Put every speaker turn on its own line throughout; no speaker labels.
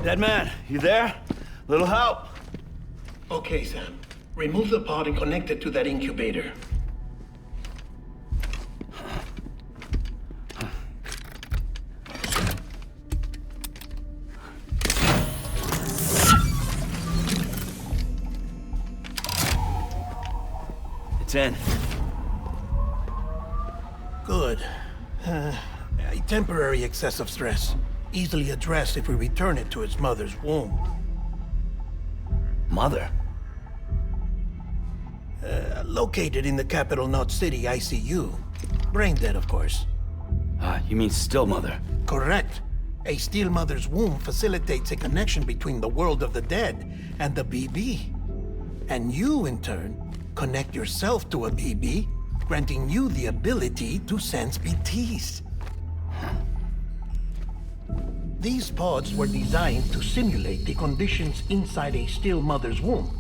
Dead man, you there? Little help?
Okay, Sam. Remove the pod and connect it to that incubator.
It's in.
Good. A temporary excessive stress. Easily addressed if we return it to its mother's womb.
Mother?
Located in the capital Knot City ICU. Brain dead, of course.
You mean still mother?
Correct. A steel mother's womb facilitates a connection between the world of the dead and the BB. And you, in turn, connect yourself to a BB, granting you the ability to sense BTs. These pods were designed to simulate the conditions inside a still mother's womb.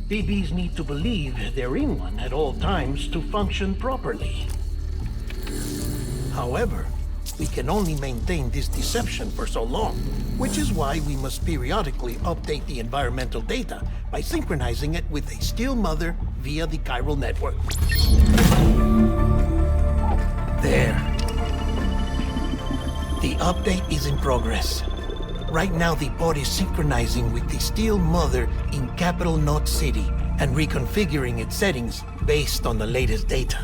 BBs need to believe they're in one at all times to function properly. However, we can only maintain this deception for so long, which is why we must periodically update the environmental data by synchronizing it with a still mother via the chiral network. There. The update is in progress. Right now, the pod is synchronizing with the Steel Mother in Capital Knot City and reconfiguring its settings based on the latest data.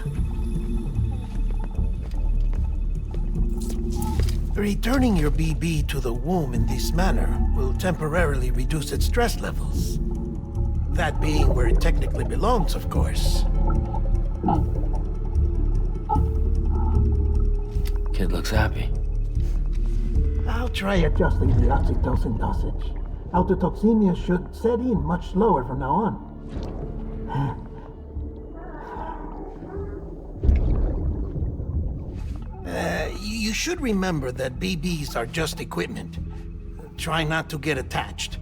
Returning your BB to the womb in this manner will temporarily reduce its stress levels. That being where it technically belongs, of course.
Kid looks happy.
I'll try adjusting the oxytocin dosage. Autotoxemia should set in much slower from now on. You should remember that BBs are just equipment. Try not to get attached.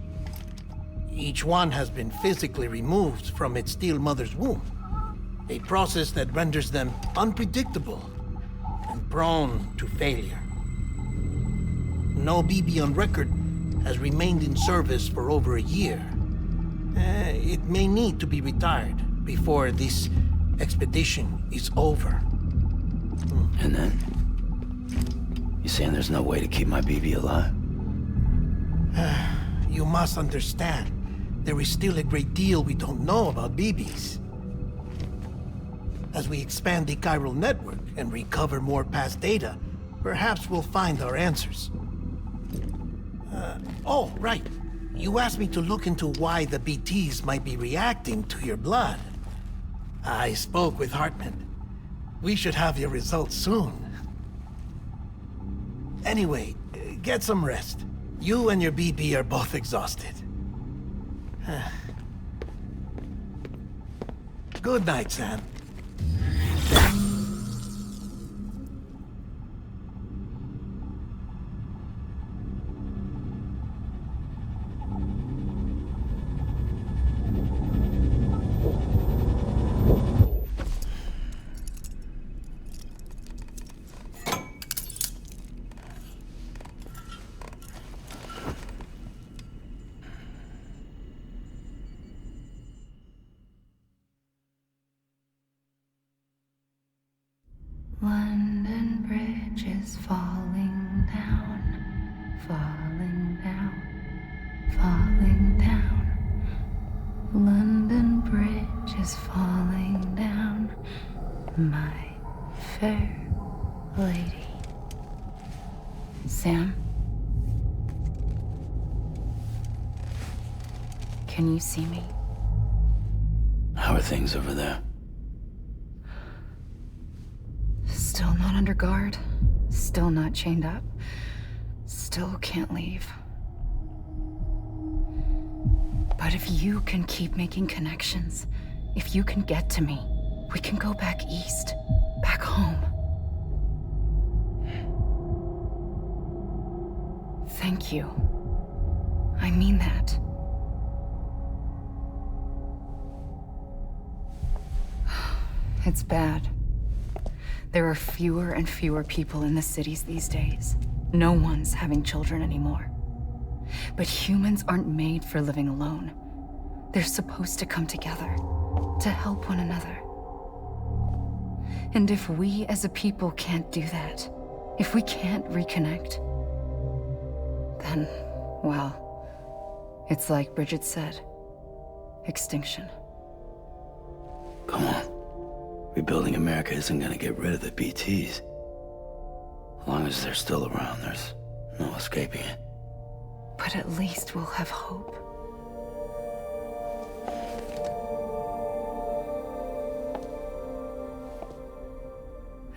Each one has been physically removed from its steel mother's womb. A process that renders them unpredictable and prone to failure. No BB on record has remained in service for over a year. It may need to be retired before this expedition is over.
And then? You saying there's no way to keep my BB alive?
You must understand, there is still a great deal we don't know about BBs. As we expand the chiral network and recover more past data, perhaps we'll find our answers. Oh, right. You asked me to look into why the BTs might be reacting to your blood. I spoke with Hartman. We should have your results soon. Anyway, get some rest. You and your BB are both exhausted. Good night, Sam.
London Bridge is falling down, falling down, falling down. London Bridge is falling down, my fair lady. Sam? Can you see me?
How are things over there?
Still not under guard, still not chained up, still can't leave. But if you can keep making connections, if you can get to me, we can go back east, back home. Thank you. I mean that. It's bad. There are fewer and fewer people in the cities these days. No one's having children anymore. But humans aren't made for living alone. They're supposed to come together, to help one another. And if we as a people can't do that, if we can't reconnect, then, well, it's like Bridget said, extinction.
Come on. Rebuilding America isn't gonna get rid of the BTs. As long as they're still around, there's no escaping it.
But at least we'll have hope.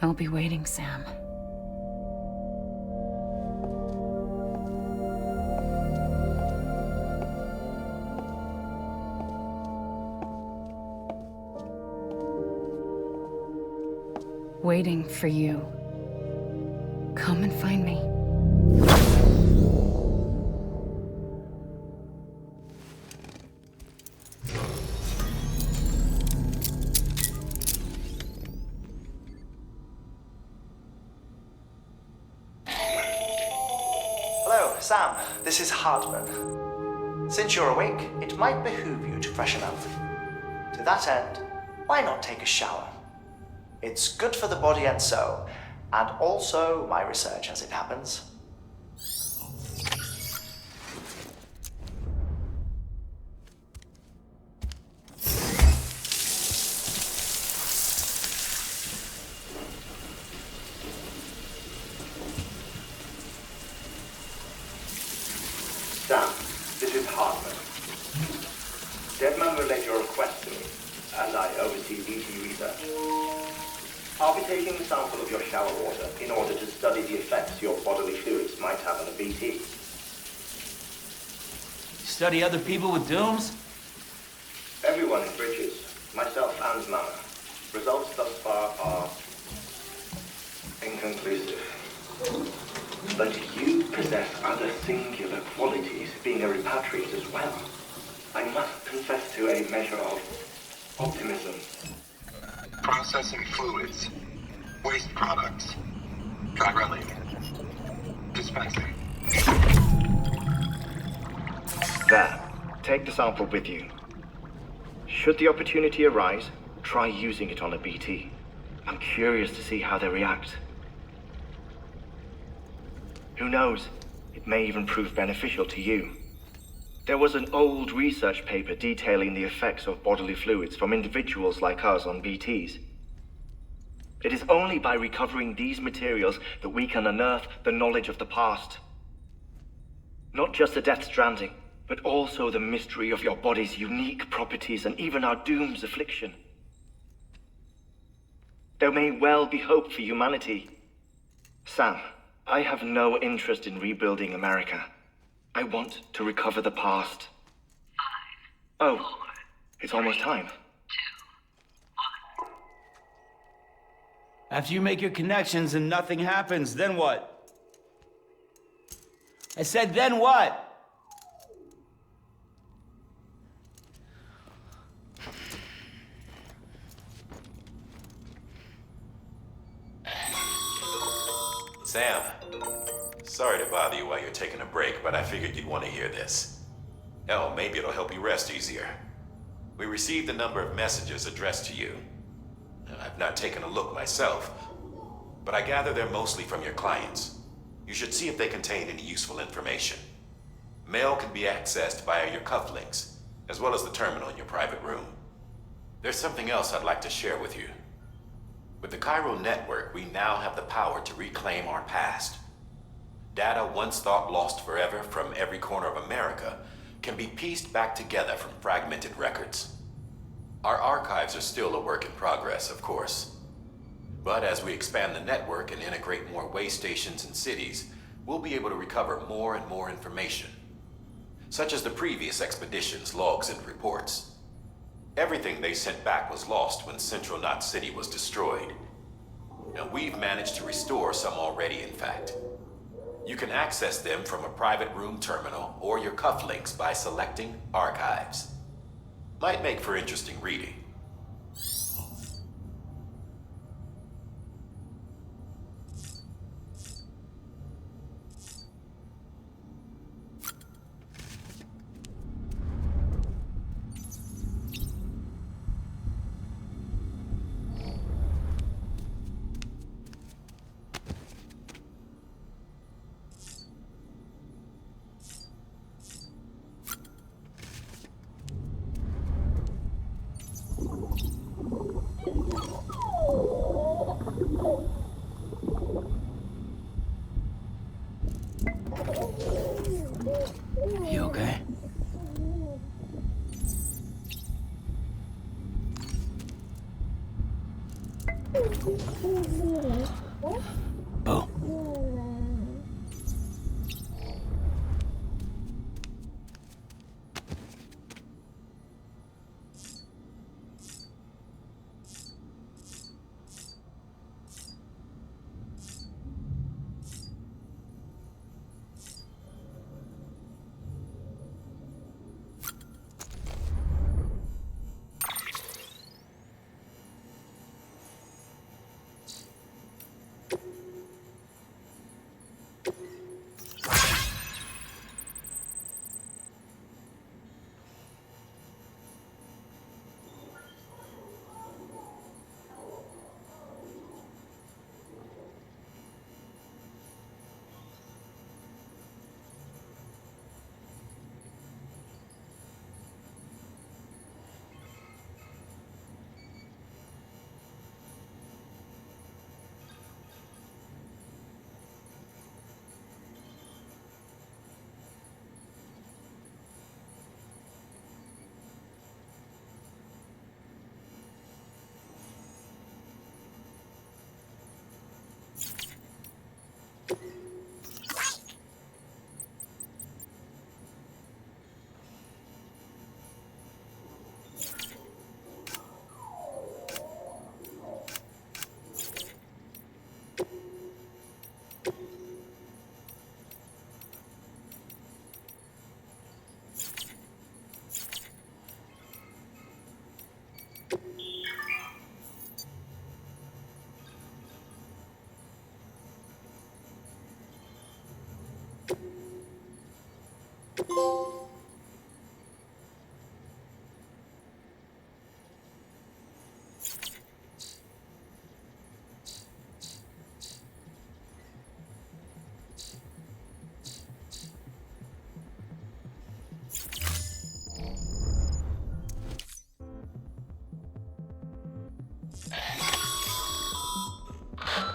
I'll be waiting, Sam. Waiting for you. Come and find me.
Hello, Sam. This is Hartman. Since you're awake, it might behoove you to freshen up. To that end, why not take a shower? It's good for the body and soul, and also my research as it happens.
Sam, this is Hartman. Deadman relayed your request to me, and I oversee BT research. I'll be taking a sample of your shower water in order to study the effects your bodily fluids might have on a BT.
Study other people with dooms?
Everyone in Bridges, myself and Mama. Results thus far are inconclusive. But you possess other singular qualities, being a repatriate as well. I must confess to a measure of optimism.
Processing fluids, waste products, drilling, dispensing.
There, take the sample with you. Should the opportunity arise, try using it on a BT. I'm curious to see how they react. Who knows? It may even prove beneficial to you. There was an old research paper detailing the effects of bodily fluids from individuals like us on BTs. It is only by recovering these materials that we can unearth the knowledge of the past. Not just the Death Stranding, but also the mystery of your body's unique properties and even our doom's affliction. There may well be hope for humanity. Sam, I have no interest in rebuilding America. I want to recover the past. 5, 4, it's almost time. 2,
1. After you make your connections and nothing happens, then what? I said, then what?
Sam, sorry to bother you while you're taking a break, but I figured you'd want to hear this. Hell, maybe it'll help you rest easier. We received a number of messages addressed to you. I've not taken a look myself, but I gather they're mostly from your clients. You should see if they contain any useful information. Mail can be accessed via your cufflinks, as well as the terminal in your private room. There's something else I'd like to share with you. With the Cairo network, we now have the power to reclaim our past. Data once thought lost forever from every corner of America can be pieced back together from fragmented records. Our archives are still a work in progress, of course. But as we expand the network and integrate more way stations and cities, we'll be able to recover more and more information, such as the previous expedition's logs and reports. Everything they sent back was lost when Central Knot City was destroyed. Now, we've managed to restore some already, in fact. You can access them from a private room terminal or your cufflinks by selecting Archives. Might make for interesting reading.
You okay? Bo.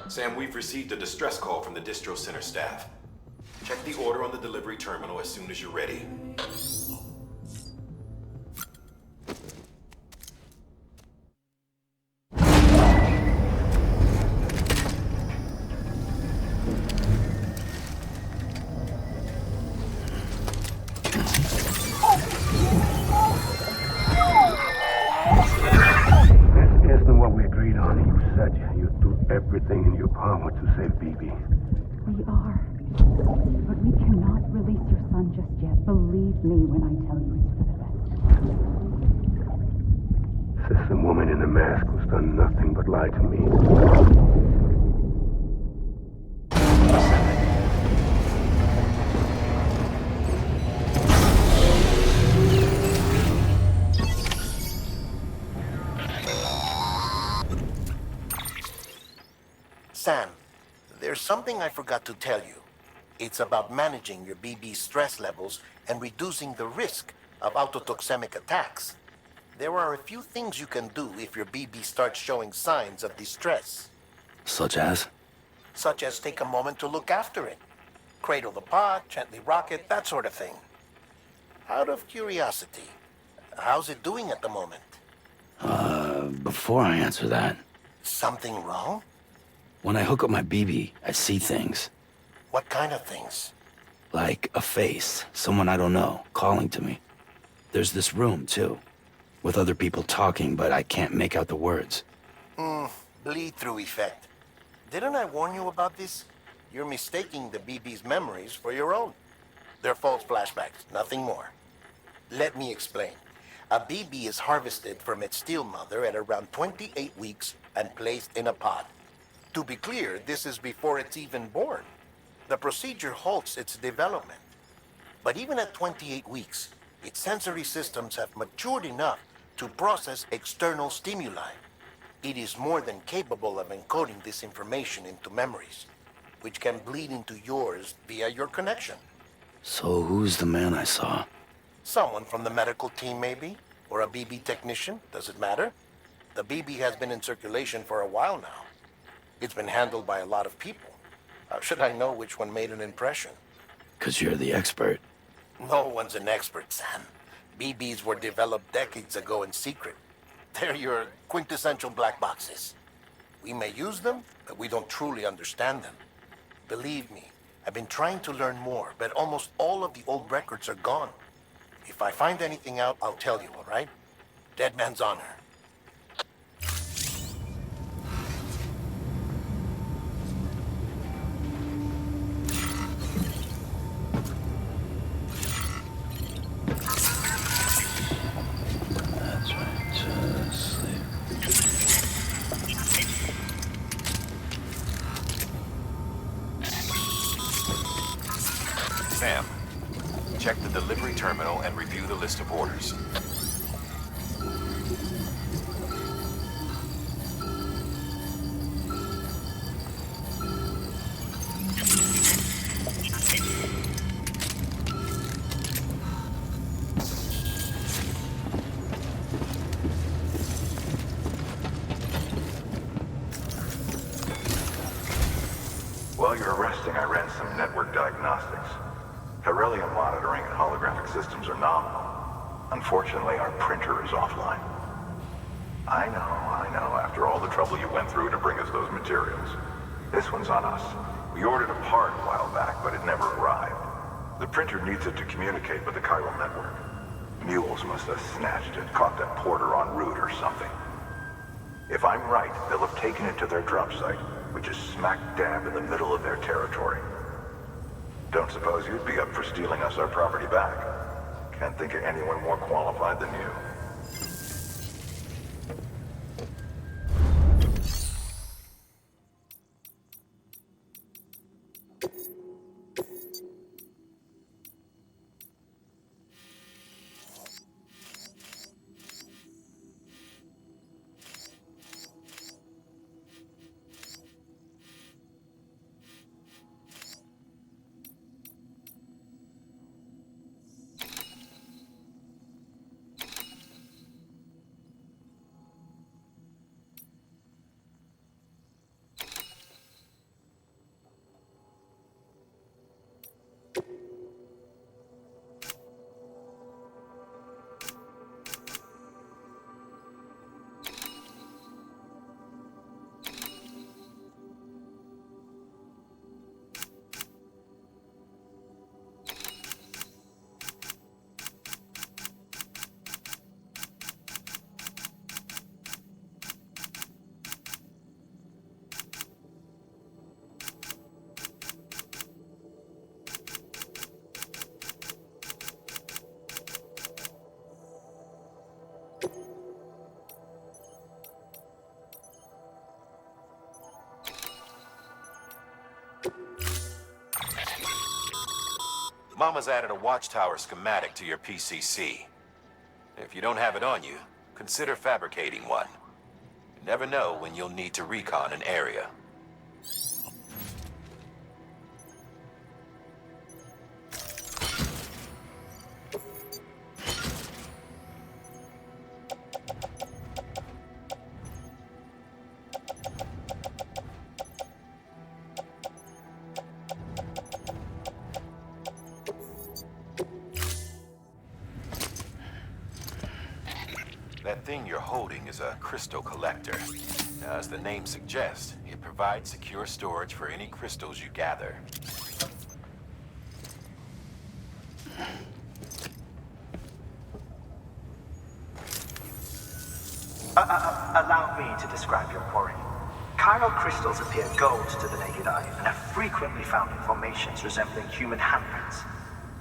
Sam, we've received a distress call from the distro center staff. Check the order on the delivery terminal as soon as you're ready.
Isn't what we agreed on. You said you'd do everything in your power to save BB.
We are. But we cannot release your son just yet. Believe me when I tell you it's for the best.
Says the woman in the mask who's done nothing but lie to me.
Sam, there's something I forgot to tell you. It's about managing your BB stress levels and reducing the risk of autotoxemic attacks. There are a few things you can do if your BB starts showing signs of distress.
Such as?
Such as take a moment to look after it. Cradle the pod, gently rock it, that sort of thing. Out of curiosity, how's it doing at the moment?
Before I answer that,
Something wrong?
when I hook up my BB, I see things.
What kind of things?
Like a face, someone I don't know, calling to me. There's this room, too, with other people talking, but I can't make out the words.
Bleed-through effect. Didn't I warn you about this? You're mistaking the BB's memories for your own. They're false flashbacks, nothing more. Let me explain. A BB is harvested from its steel mother at around 28 weeks and placed in a pod. To be clear, this is before it's even born. The procedure halts its development. But even at 28 weeks, its sensory systems have matured enough to process external stimuli. It is more than capable of encoding this information into memories, which can bleed into yours via your connection.
So who's the man I saw?
Someone from the medical team, maybe? Or a BB technician? Does it matter? The BB has been in circulation for a while now. It's been handled by a lot of people. How should I know which one made an impression?
'Cause you're the expert.
No one's an expert, Sam. BBs were developed decades ago in secret. They're your quintessential black boxes. We may use them, but we don't truly understand them. Believe me, I've been trying to learn more, but almost all of the old records are gone. If I find anything out, I'll tell you, all right? Dead man's honor.
That's right. Just sleep.
Sam, check the delivery terminal and review the list of orders.
While you're resting, I ran some network diagnostics. Beryllium monitoring and holographic systems are nominal. Unfortunately, our printer is offline. I know, after all the trouble you went through to bring us those materials. This one's on us. We ordered a part a while back, but it never arrived. The printer needs it to communicate with the chiral network. Mules must have snatched it, caught that porter en route or something. If I'm right, they'll have taken it to their drop site, which is smack dab in the middle of their territory. Don't suppose you'd be up for stealing us our property back? Can't think of anyone more qualified than you.
Mama's added a watchtower schematic to your PCC. If you don't have it on you, consider fabricating one. You never know when you'll need to recon an area. That thing you're holding is a crystal collector. Now, as the name suggests, it provides secure storage for any crystals you gather.
Allow me to describe your quarry. Chiral crystals appear gold to the naked eye and are frequently found in formations resembling human handprints.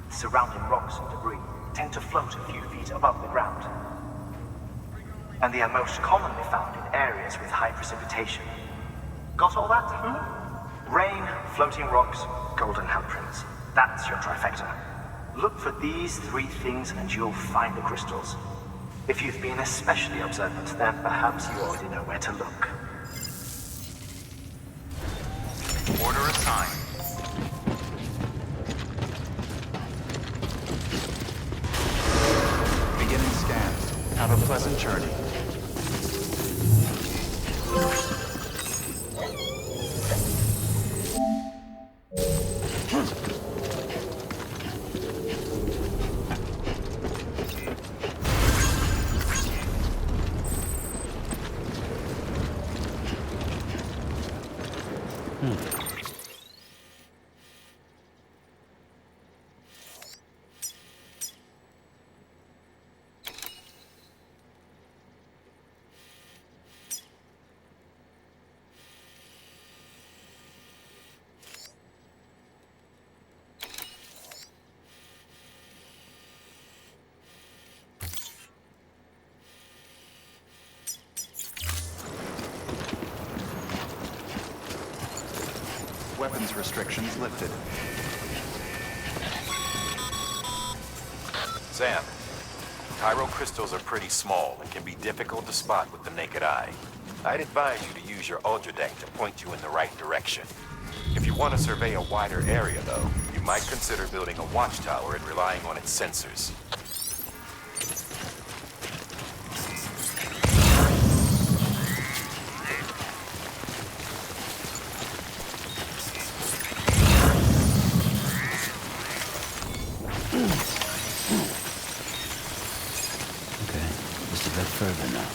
Surrounding rocks and debris tend to float a few feet above the ground. And they are most commonly found in areas with high precipitation. Got all that? Rain, floating rocks, golden handprints. That's your trifecta. Look for these three things and you'll find the crystals. If you've been especially observant, then perhaps you already know where to look.
Order assigned. Beginning scan. Have a pleasant journey. Weapons restrictions lifted.
Sam, Cairo crystals are pretty small and can be difficult to spot with the naked eye. I'd advise you to use your Ultradeck to point you in the right direction. If you want to survey a wider area, though, you might consider building a watchtower and relying on its sensors.
Further now.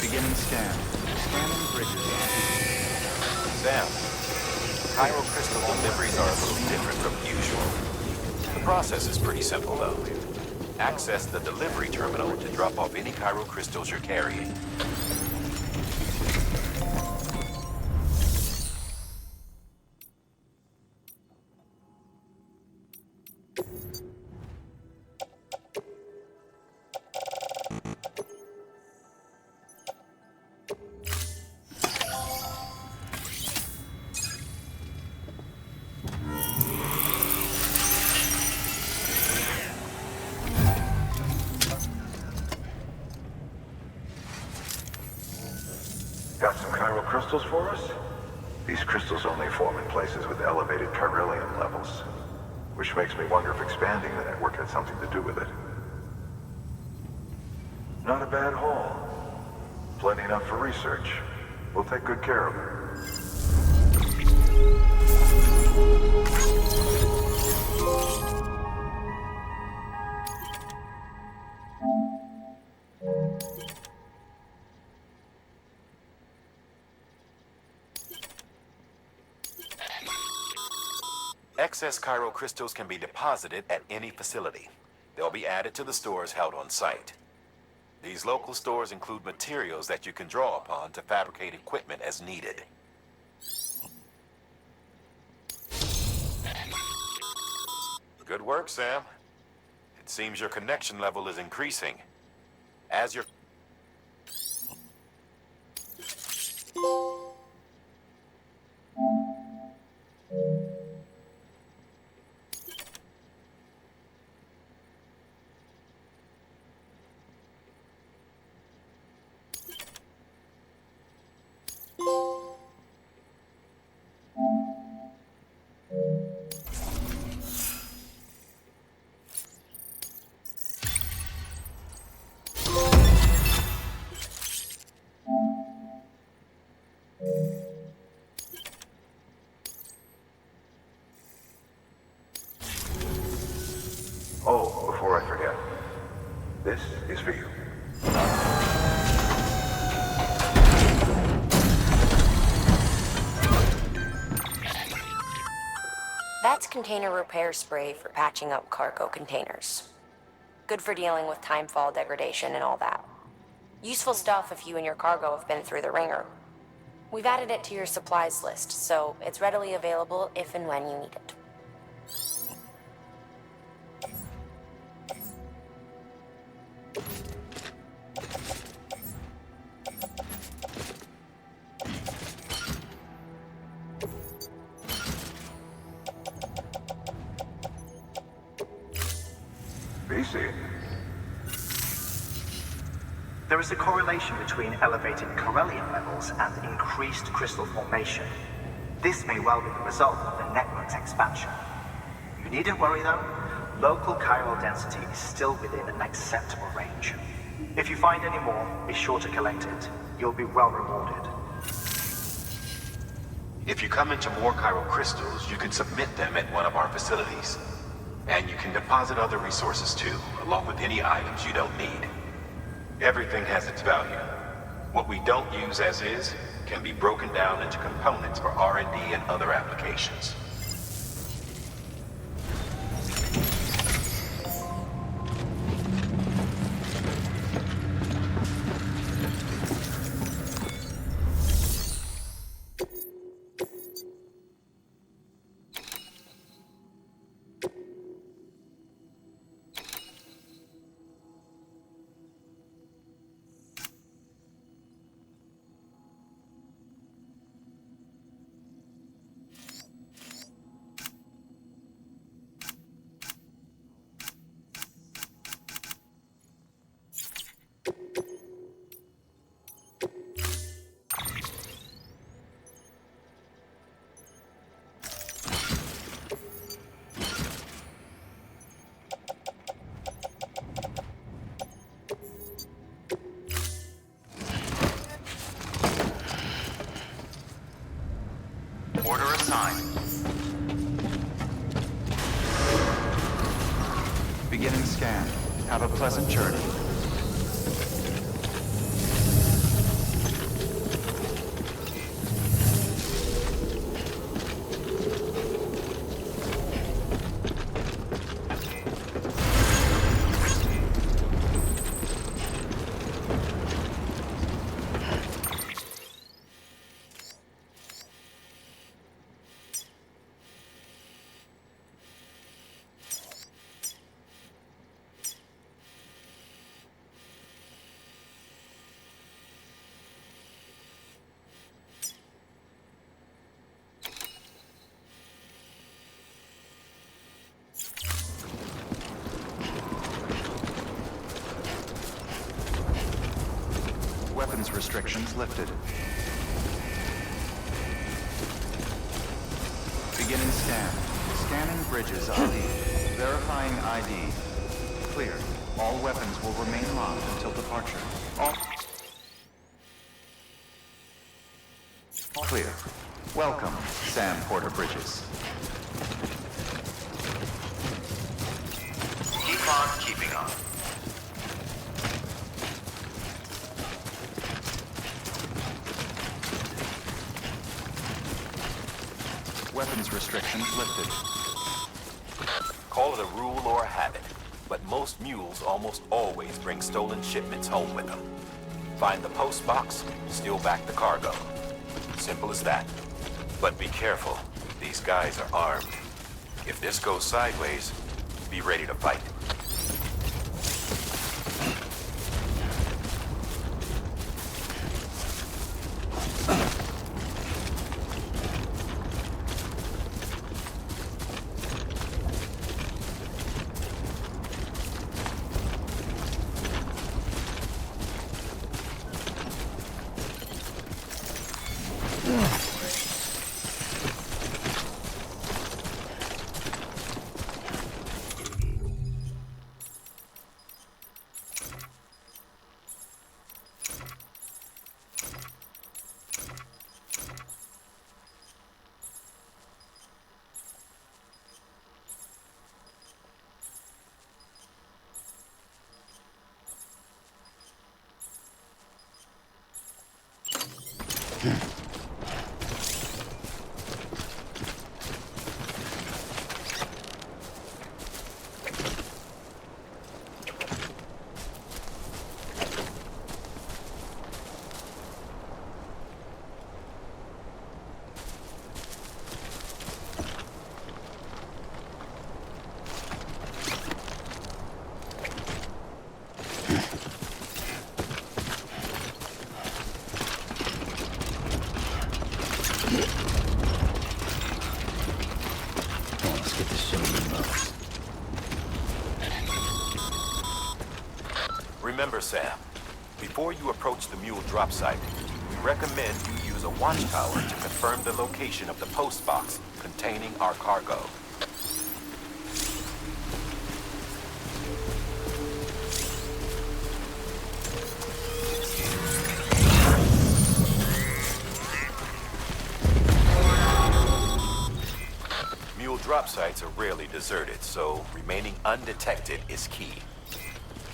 Beginning scan. Scanning bridges.
Sam, Cairo crystal deliveries are a little different from usual. The process is pretty simple, though. Access the delivery terminal to drop off any Cairo crystals you're carrying.
Got some chiral crystals for us? These crystals only form in places with elevated chiralium levels, which makes me wonder if expanding the network had something to do with it. Not a bad haul. Plenty enough for research. We'll take good care of it.
Excess Cairo crystals can be deposited at any facility. They'll be added to the stores held on site. These local stores include materials that you can draw upon to fabricate equipment as needed. Good work, Sam. It seems your connection level is increasing. As your...
Oh, before I forget, this is for you.
That's container repair spray for patching up cargo containers. Good for dealing with timefall degradation and all that. Useful stuff if you and your cargo have been through the ringer. We've added it to your supplies list, so it's readily available if and when you need it.
BC.
There is a correlation between elevated chiralium levels and increased crystal formation. This may well be the result of the network's expansion. You needn't worry though. local chiral density is still within an acceptable range. If you find any more, be sure to collect it. You'll be well rewarded.
If you come into more chiral crystals, you can submit them at one of our facilities. And you can deposit other resources too, along with any items you don't need. Everything has its value. What we don't use as is can be broken down into components for R&D and other applications.
Order assigned. Beginning scan. Have a pleasant journey. Weapons restrictions lifted. Beginning scan. Scanning bridges ID. Verifying ID. Clear. All weapons will remain locked until departure. All clear. Welcome, Sam Porter Bridges. Keep on keeping on. Weapons restrictions lifted.
Call it a rule or a habit, but most mules almost always bring stolen shipments home with them. Find the post box, steal back the cargo. Simple as that. But be careful. These guys are armed. If this goes sideways, be ready to fight. Remember, Sam, before you approach the mule drop site, we recommend you use a watchtower to confirm the location of the post box containing our cargo. job sites are rarely deserted, so remaining undetected is key.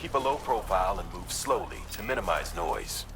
Keep a low profile and move slowly to minimize noise.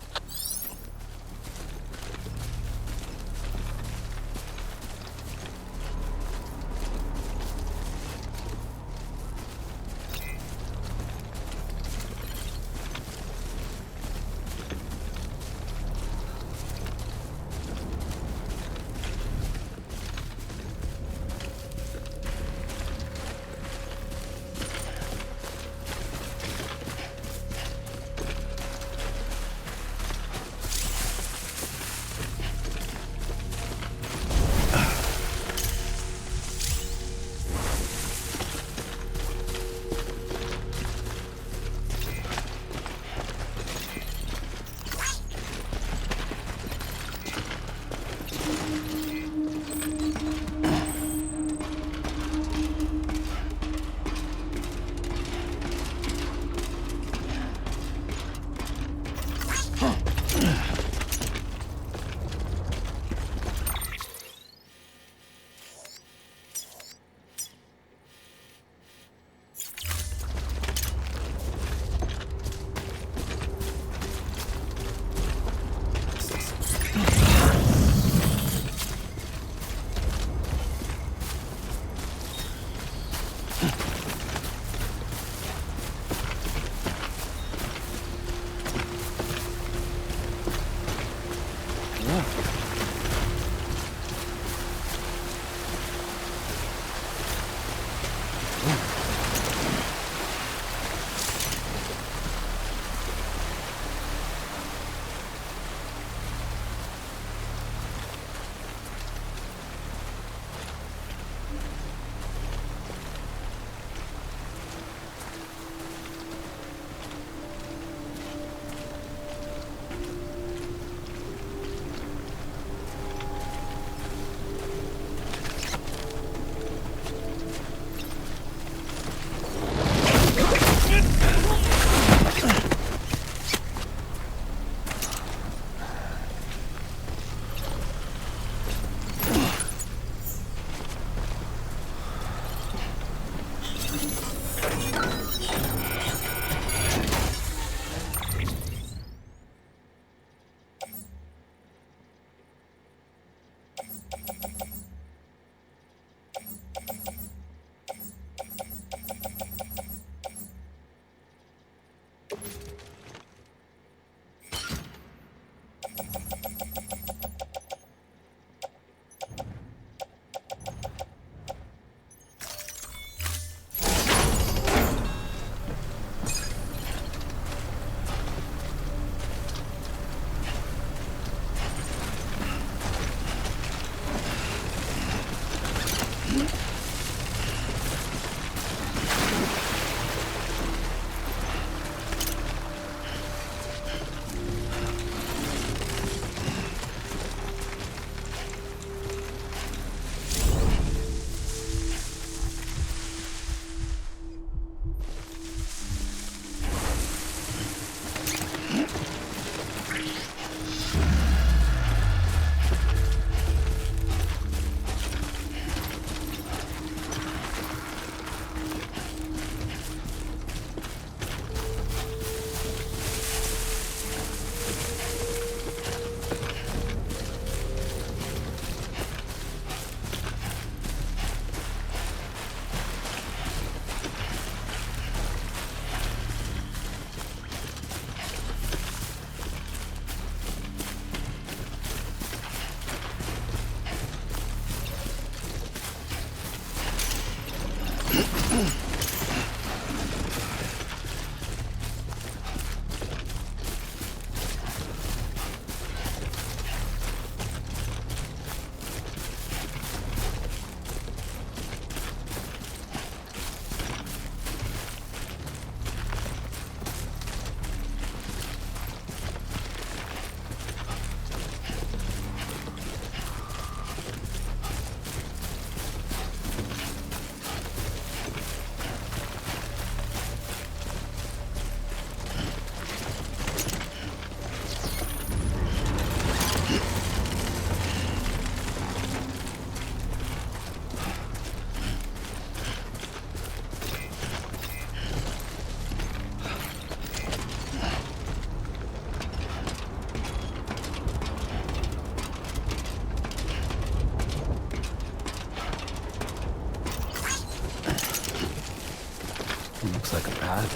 looks like a path.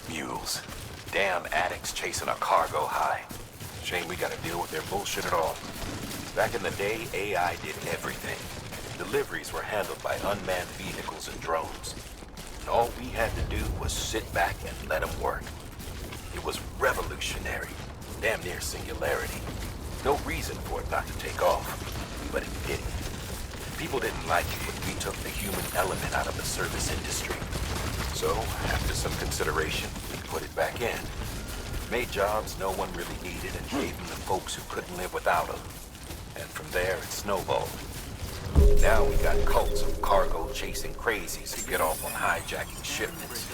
Mules. Damn addicts chasing a cargo high. Shame we gotta deal with their bullshit at all. Back in the day, AI did everything. Deliveries were handled by unmanned vehicles and drones. And all we had to do was sit back and let them work. It was revolutionary. Damn near singularity. No reason for it not to take off. But it didn't. People didn't like it when we took the human element out of the service industry. So, after some consideration, we put it back in. Made jobs no one really needed and gave them to folks who couldn't live without them. And from there, it snowballed. Now we got cults of cargo-chasing crazies who get off on hijacking shipments.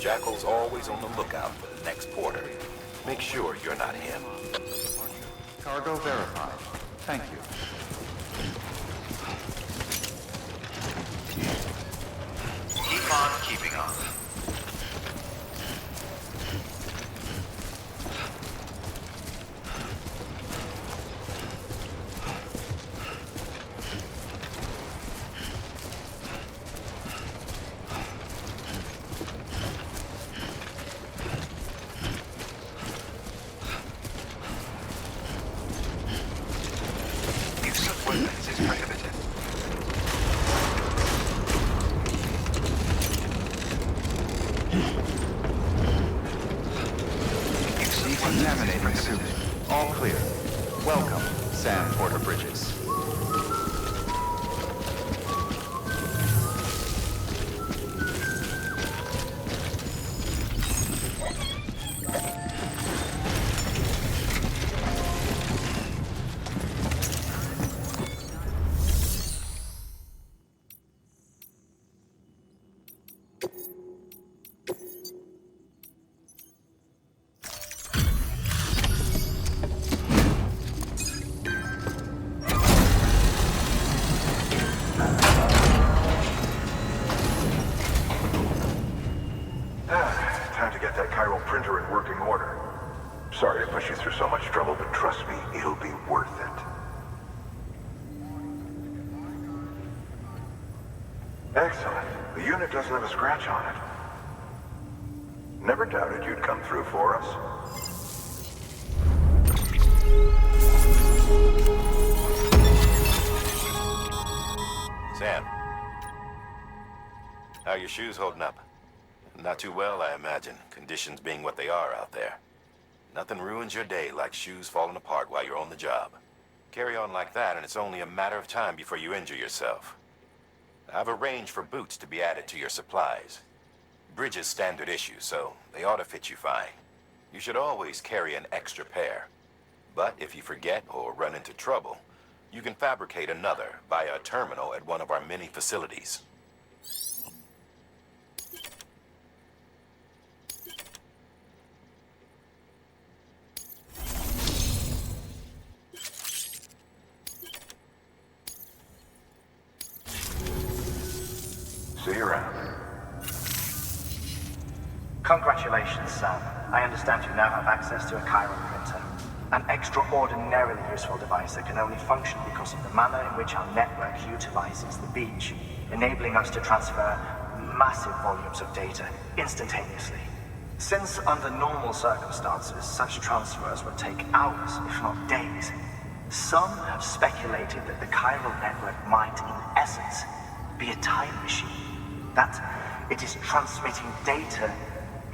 Jackal's always on the lookout for the next porter. Make sure you're not him.
Cargo verified. Thank you.
Keep on keeping on. Use of weapons is prohibited.
Decontaminating the suit. All clear. Welcome, Sam Porter Bridges.
Time to get that chiral printer in working order. Sorry to push you through so much trouble, but trust me, it'll be worth it. Excellent. The unit doesn't have a scratch on it. Never doubted you'd come through for us.
Sam. How are your shoes holding up? Not too well, I imagine, conditions being what they are out there. Nothing ruins your day like shoes falling apart while you're on the job. Carry on like that and it's only a matter of time before you injure yourself. I've arranged for boots to be added to your supplies. Bridges standard issue, so they ought to fit you fine. You should always carry an extra pair. But if you forget or run into trouble, you can fabricate another via a terminal at one of our many facilities.
See you around.
Congratulations, Sam. I understand you now have access to a chiral printer. An extraordinarily useful device that can only function because of the manner in which our network utilizes the beach, enabling us to transfer massive volumes of data instantaneously. Since under normal circumstances, such transfers would take hours, if not days, some have speculated that the chiral network might, in essence, be a time machine. That it is transmitting data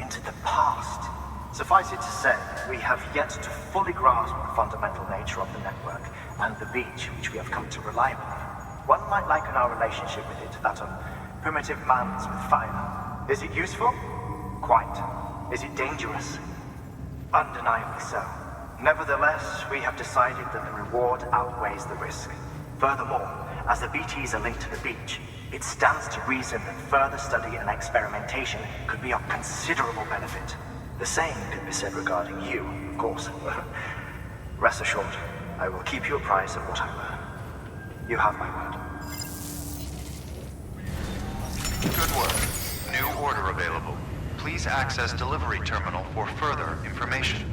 into the past. Suffice it to say, we have yet to fully grasp the fundamental nature of the network and the beach which we have come to rely upon. One might liken our relationship with it to that of primitive mans with fire. Is it useful? Quite. Is it dangerous? Undeniably so. Nevertheless, we have decided that the reward outweighs the risk. Furthermore, as the BTs are linked to the beach, it stands to reason that further study and experimentation could be of considerable benefit. The same could be said regarding you, of course. Rest assured, I will keep you apprised of what I learn. You have my word.
Good work. New order available. Please access delivery terminal for further information.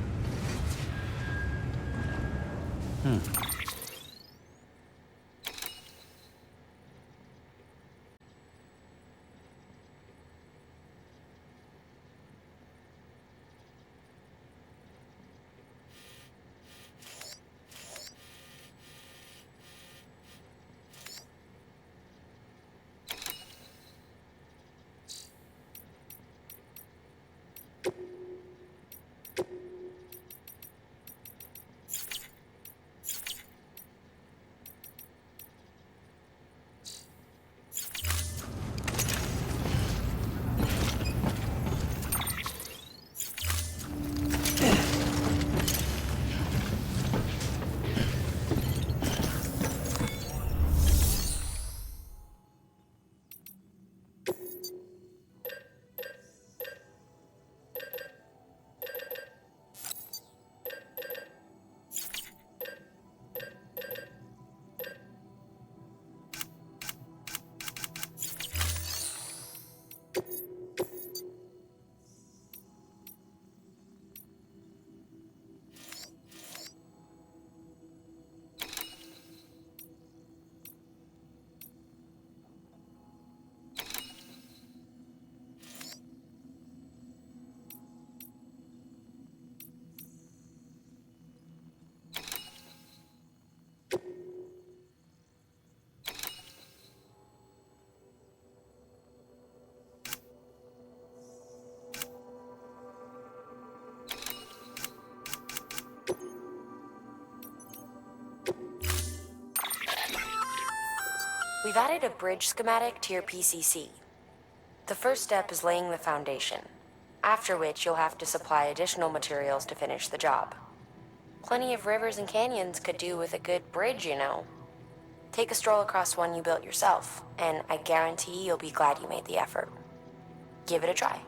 You've added a bridge schematic to your PCC. The first step is laying the foundation, after which you'll have to supply additional materials to finish the job. Plenty of rivers and canyons could do with a good bridge, you know. Take a stroll across one you built yourself, and I guarantee you'll be glad you made the effort. Give it a try.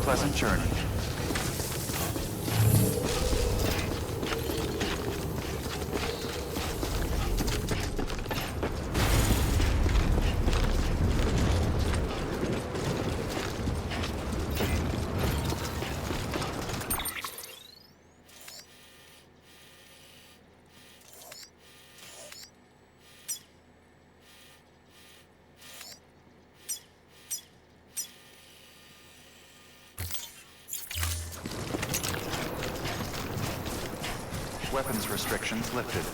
pleasant journey. Weapons restrictions lifted.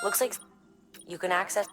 Looks like you can access...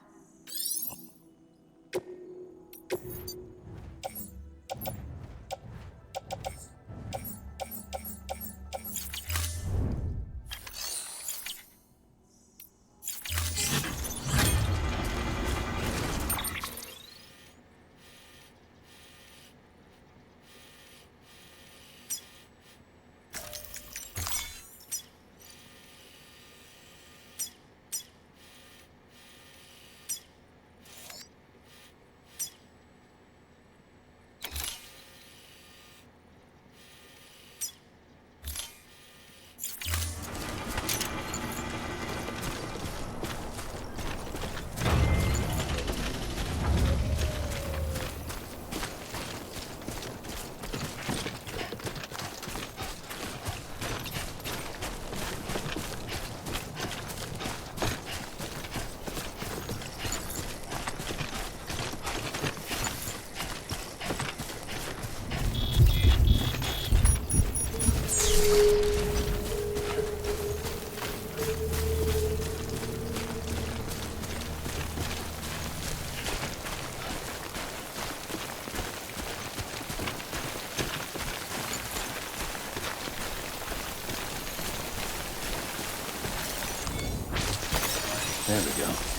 There we go.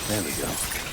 There we go.